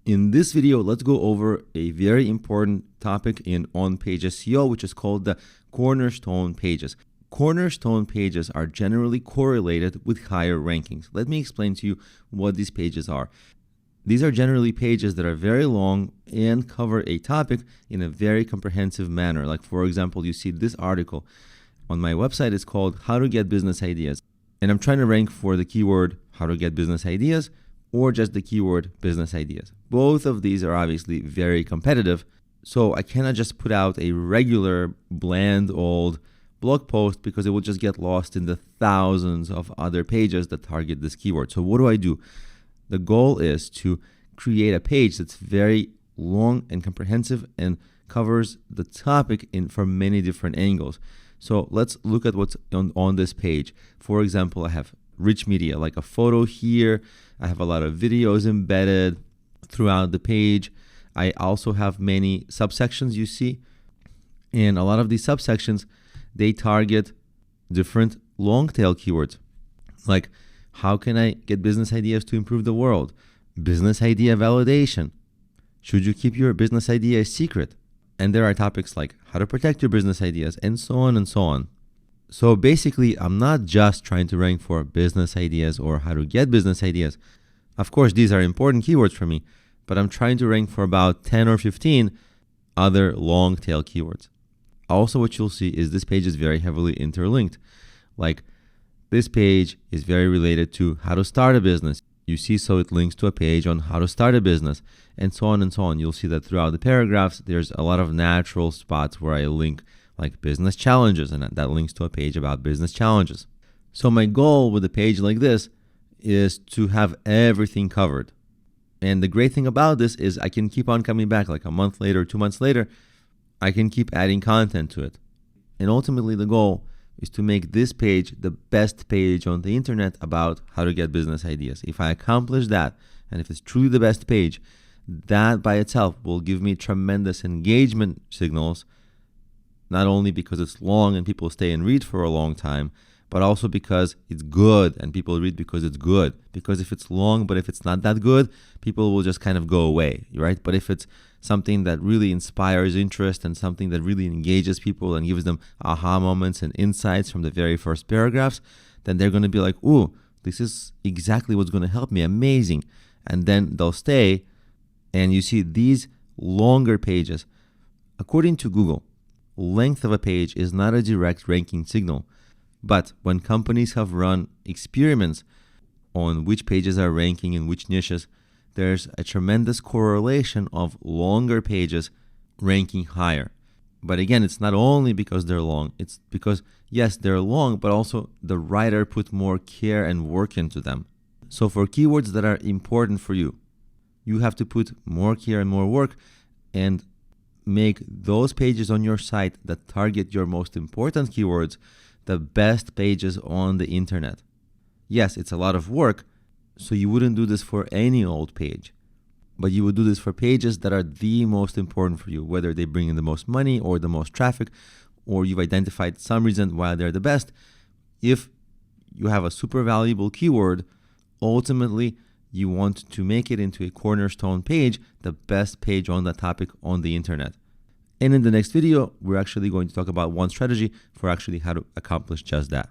In this video, let's go over a very important topic in on-page SEO, which is called the cornerstone pages. Cornerstone pages are generally correlated with higher rankings. Let me explain to you what these pages are. These are generally pages that are very long and cover a topic in a very comprehensive manner. Like, for example, you see this article on my website. It's called How to Get Business Ideas. And I'm trying to rank for the keyword How to Get Business Ideas or just the keyword business ideas. Both of these are obviously very competitive, so I cannot just put out a regular, bland, old blog post because it will just get lost in the thousands of other pages that target this keyword. So what do? The goal is to create a page that's very long and comprehensive and covers the topic from many different angles. So let's look at what's on this page. For example, I have rich media, like a photo here. I have a lot of videos embedded throughout the page. I also have many subsections, you see. And a lot of these subsections, they target different long tail keywords. Like, how can I get business ideas to improve the world? Business idea validation. Should you keep your business idea a secret? And there are topics like how to protect your business ideas, and so on and so on. So basically, I'm not just trying to rank for business ideas or how to get business ideas. Of course, these are important keywords for me, but I'm trying to rank for about 10 or 15 other long tail keywords. Also, what you'll see is this page is very heavily interlinked. Like, this page is very related to how to start a business. You see, so it links to a page on how to start a business, and so on and so on. You'll see that throughout the paragraphs, there's a lot of natural spots where I link like business challenges, and that links to a page about business challenges. So my goal with a page like this is to have everything covered. And the great thing about this is I can keep on coming back, like a month later, 2 months later, I can keep adding content to it. And ultimately the goal is to make this page the best page on the internet about how to get business ideas. If I accomplish that, and if it's truly the best page, that by itself will give me tremendous engagement signals, not only because it's long and people stay and read for a long time, but also because it's good and people read because it's good. Because if it's long, but if it's not that good, people will just kind of go away, right? But if it's something that really inspires interest and something that really engages people and gives them aha moments and insights from the very first paragraphs, then they're going to be like, ooh, this is exactly what's going to help me. Amazing. And then they'll stay. And you see these longer pages. According to Google, length of a page is not a direct ranking signal. But when companies have run experiments on which pages are ranking in which niches, there's a tremendous correlation of longer pages ranking higher. But again, it's not only because they're long, it's because, yes, they're long, but also the writer put more care and work into them. So for keywords that are important for you, you have to put more care and more work and make those pages on your site that target your most important keywords the best pages on the internet. Yes, it's a lot of work, so you wouldn't do this for any old page, but you would do this for pages that are the most important for you, whether they bring in the most money or the most traffic, or you've identified some reason why they're the best. If you have a super valuable keyword, ultimately you want to make it into a cornerstone page, the best page on that topic on the internet. And in the next video, we're actually going to talk about one strategy for actually how to accomplish just that.